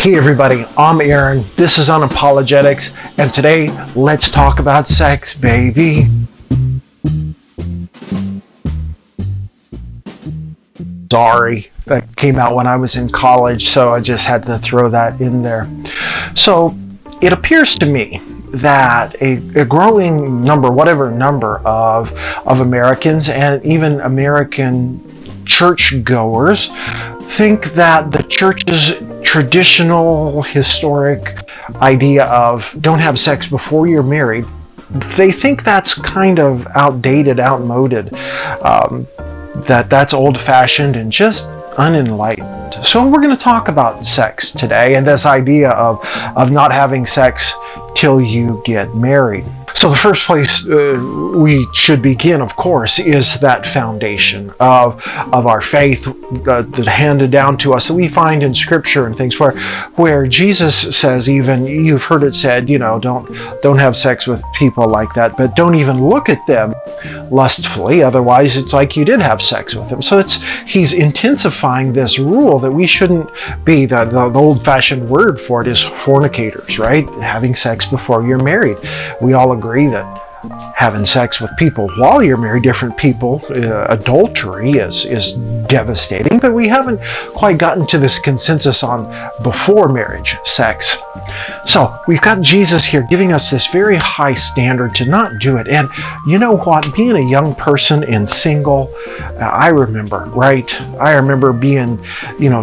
Hey everybody, I'm Aaron, this is Unapologetics, and today let's talk about sex, baby. Sorry, that came out when I was in college, so I just had to throw that in there. So, it appears to me that a growing number, whatever number of Americans and even American churchgoers think that the church's traditional, historic idea of don't have sex before you're married, they think that's kind of outdated, outmoded, that's old-fashioned and just unenlightened. So we're going to talk about sex today and this idea of not having sex till you get married. So the first place we should begin, of course, is that foundation of our faith that handed down to us that we find in Scripture and things where Jesus says, even you've heard it said, you know, don't have sex with people like that, but don't even look at them lustfully, otherwise it's like you did have sex with them. So he's intensifying this rule that we shouldn't be, the old-fashioned word for it is fornicators, right? Having sex before you're married. We all agree that having sex with people while you're married, different people, adultery is devastating, but we haven't quite gotten to this consensus on before marriage sex. So we've got Jesus here giving us this very high standard to not do it. And you know what? Being a young person and single, I remember being,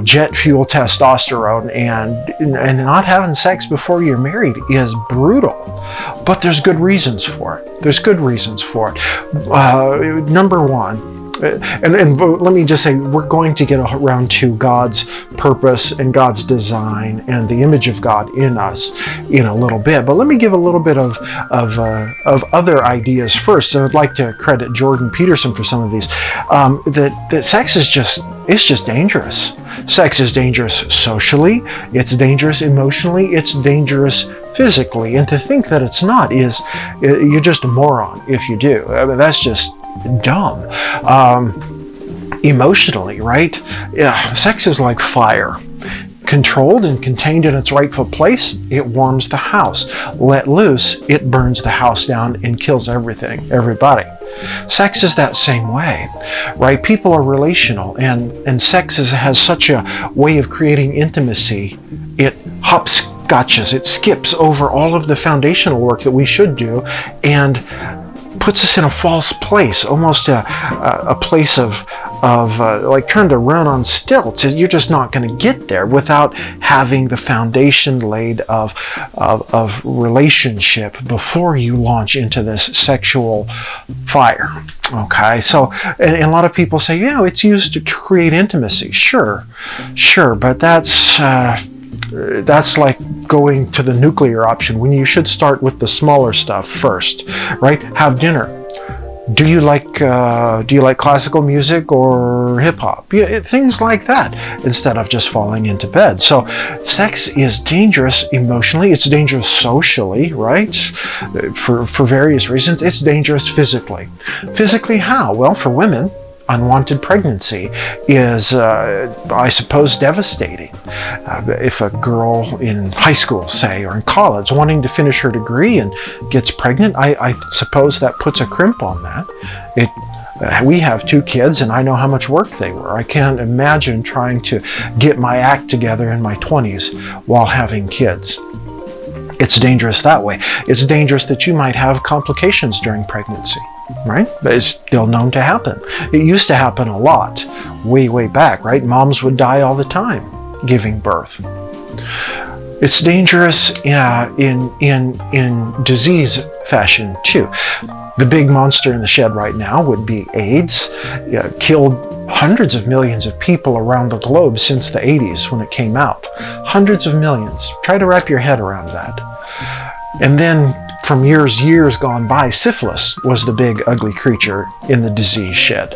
jet fuel testosterone and not having sex before you're married is brutal. But there's good reasons for it. Number one, and let me just say, we're going to get around to God's purpose and God's design and the image of God in us in a little bit. But let me give a little bit of other ideas first. And I'd like to credit Jordan Peterson for some of these. That sex is just dangerous. Sex is dangerous socially. It's dangerous emotionally. It's dangerous physically. And to think that it's not you're just a moron if you do. I mean, that's just dumb. Emotionally, right? Yeah, sex is like fire. Controlled and contained in its rightful place, it warms the house. Let loose, it burns the house down and kills everybody. Sex is that same way, right? People are relational, and sex has such a way of creating intimacy. It hopscotches, it skips over all of the foundational work that we should do, and puts us in a false place, almost a place of like trying to run on stilts. You're just not going to get there without having the foundation laid of relationship before you launch into this sexual fire. Okay, so and a lot of people say, yeah, it's used to create intimacy. Sure, but that's like going to the nuclear option when you should start with the smaller stuff first, right? Have dinner. Do you like classical music or hip hop? Yeah, things like that, instead of just falling into bed. So sex is dangerous emotionally. It's dangerous socially, right? For various reasons. It's dangerous physically. Physically how? Well, for women, unwanted pregnancy is, I suppose, devastating. If a girl in high school, say, or in college, wanting to finish her degree and gets pregnant, I suppose that puts a crimp on that. We have 2 kids, and I know how much work they were. I can't imagine trying to get my act together in my 20s while having kids. It's dangerous that way. It's dangerous that you might have complications during pregnancy, right? But it's still known to happen. It used to happen a lot, way back, right? Moms would die all the time giving birth. It's dangerous in disease fashion too. The big monster in the shed right now would be AIDS. Killed hundreds of millions of people around the globe since the 80s when it came out. Hundreds of millions. Try to wrap your head around that. And then from years gone by, syphilis was the big ugly creature in the disease shed,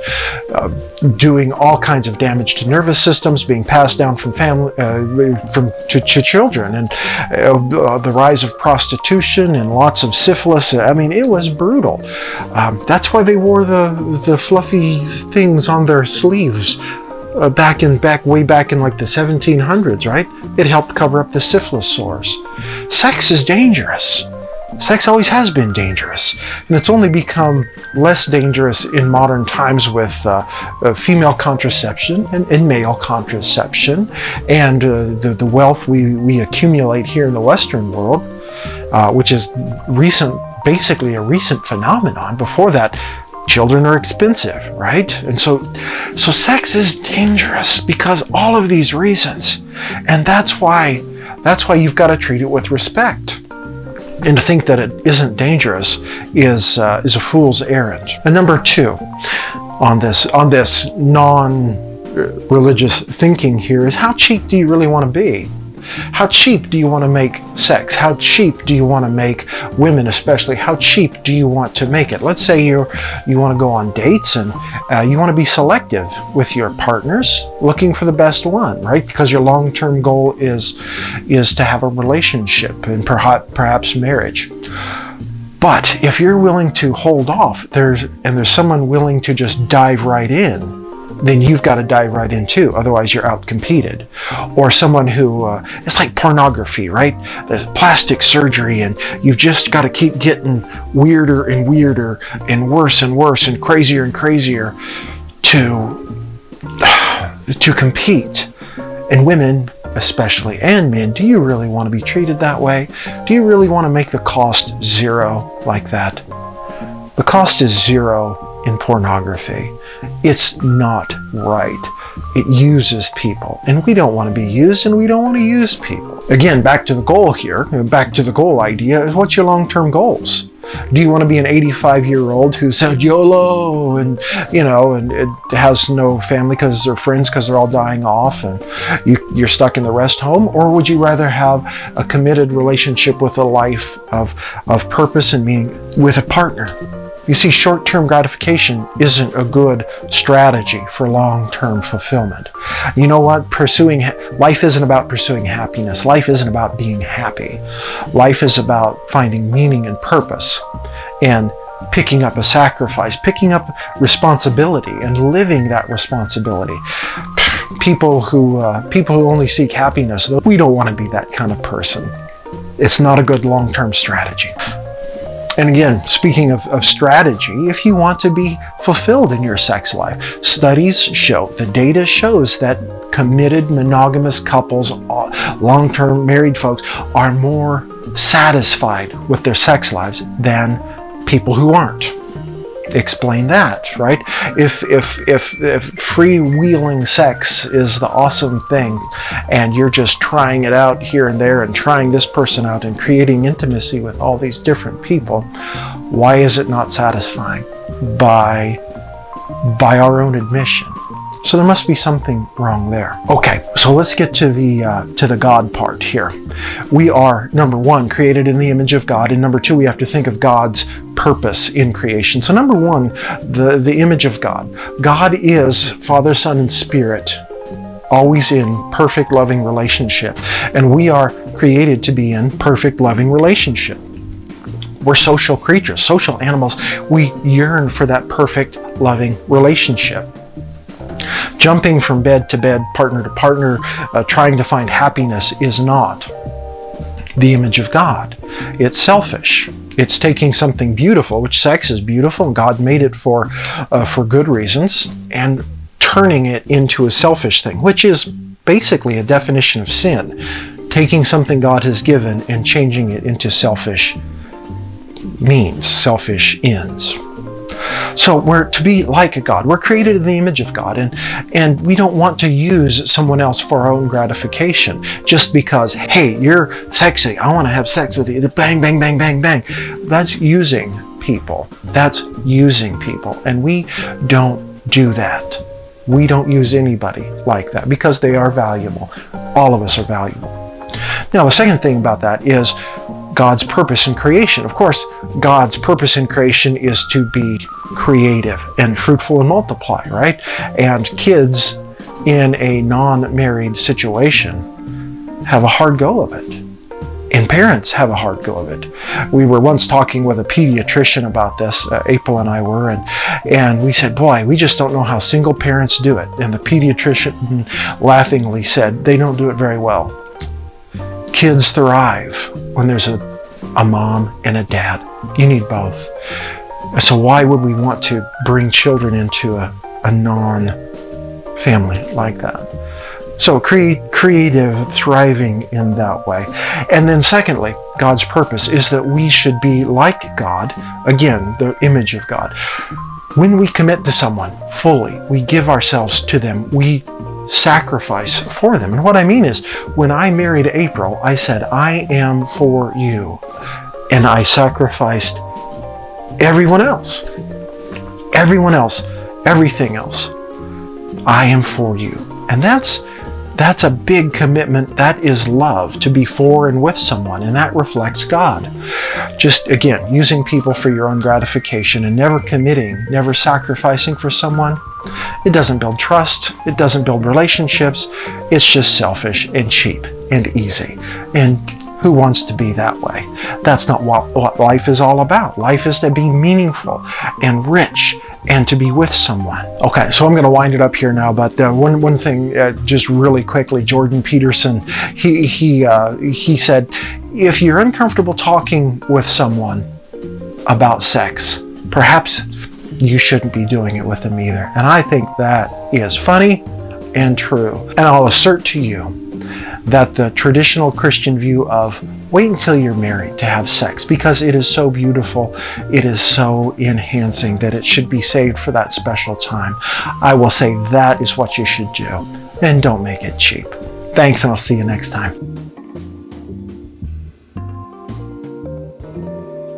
doing all kinds of damage to nervous systems, being passed down from family to children, and the rise of prostitution and lots of syphilis. I mean, it was brutal. That's why they wore the fluffy things on their sleeves way back in like the 1700s, right? It helped cover up the syphilis sores. Sex is dangerous. Sex always has been dangerous, and it's only become less dangerous in modern times with female contraception and male contraception, and the wealth we accumulate here in the Western world, which is basically a recent phenomenon. Before that, children are expensive, right? And so sex is dangerous because all of these reasons, and that's why you've got to treat it with respect. And to think that it isn't dangerous is a fool's errand. And number two, on this non-religious thinking here, is how cheap do you really want to be? How cheap do you want to make sex? How cheap do you want to make women, especially? How cheap do you want to make it? Let's say you want to go on dates and you want to be selective with your partners, looking for the best one, right? Because your long-term goal is to have a relationship and perhaps marriage. But if you're willing to hold off, there's someone willing to just dive right in, then you've got to dive right in too. Otherwise, you're outcompeted. Or someone who, it's like pornography, right? There's plastic surgery, and you've just got to keep getting weirder and weirder and worse and crazier and crazier to compete. And women, especially, and men, do you really want to be treated that way? Do you really want to make the cost zero like that? The cost is zero in pornography. It's not right. It uses people, and we don't want to be used, and we don't want to use people. Again, back to the goal here, back to the goal idea, is what's your long-term goals? Do you want to be an 85-year-old who said YOLO and it has no family because they're friends because they're all dying off and you're stuck in the rest home? Or would you rather have a committed relationship with a life of purpose and meaning with a partner? You see, short-term gratification isn't a good strategy for long-term fulfillment. You know what? Life isn't about pursuing happiness. Life isn't about being happy. Life is about finding meaning and purpose and picking up a sacrifice, picking up responsibility and living that responsibility. People who only seek happiness, we don't want to be that kind of person. It's not a good long-term strategy. And again, speaking of strategy, if you want to be fulfilled in your sex life, studies show, the data shows that committed monogamous couples, long-term married folks, are more satisfied with their sex lives than people who aren't. Explain that, right? If freewheeling sex is the awesome thing and you're just trying it out here and there and trying this person out and creating intimacy with all these different people, why is it not satisfying? By our own admission. So there must be something wrong there. Okay, so let's get to the God part here. We are, number one, created in the image of God, and number two, we have to think of God's purpose in creation. So number one, the image of God. God is Father, Son, and Spirit, always in perfect, loving relationship. And we are created to be in perfect, loving relationship. We're social creatures, social animals. We yearn for that perfect, loving relationship. Jumping from bed to bed, partner to partner, trying to find happiness is not the image of God. It's selfish. It's taking something beautiful, which sex is beautiful, and God made it for good reasons, and turning it into a selfish thing, which is basically a definition of sin. Taking something God has given and changing it into selfish means, selfish ends. So we're to be like God. We're created in the image of God, and we don't want to use someone else for our own gratification just because, hey, you're sexy, I want to have sex with you. Bang, bang, bang, bang, bang. That's using people. That's using people. And we don't do that. We don't use anybody like that because they are valuable. All of us are valuable. Now, the second thing about that is God's purpose in creation. Of course, God's purpose in creation is to be creative and fruitful and multiply, right? And kids in a non-married situation have a hard go of it. And parents have a hard go of it. We were once talking with a pediatrician about this, April and I were, and we said, boy, we just don't know how single parents do it. And the pediatrician laughingly said, they don't do it very well. Kids thrive when there's a mom and a dad. You need both. So why would we want to bring children into a non-family like that? So creative, thriving in that way. And then secondly, God's purpose is that we should be like God, again, the image of God. When we commit to someone fully, we give ourselves to them, we sacrifice for them. And what I mean is, when I married April, I said, I am for you. And I sacrificed everyone else, everything else. I am for you. And that's a big commitment. That is love, to be for and with someone, and that reflects God. Just, again, using people for your own gratification and never committing, never sacrificing for someone, it doesn't build trust, it doesn't build relationships, it's just selfish and cheap and easy. And who wants to be that way? That's not what life is all about. Life is to be meaningful and rich and to be with someone. Okay, so I'm going to wind it up here now, but one thing, just really quickly, Jordan Peterson, he said, if you're uncomfortable talking with someone about sex, perhaps you shouldn't be doing it with them either. And I think that is funny and true. And I'll assert to you that the traditional Christian view of wait until you're married to have sex, because it is so beautiful, it is so enhancing, that it should be saved for that special time. I will say that is what you should do, and don't make it cheap. Thanks, and I'll see you next time.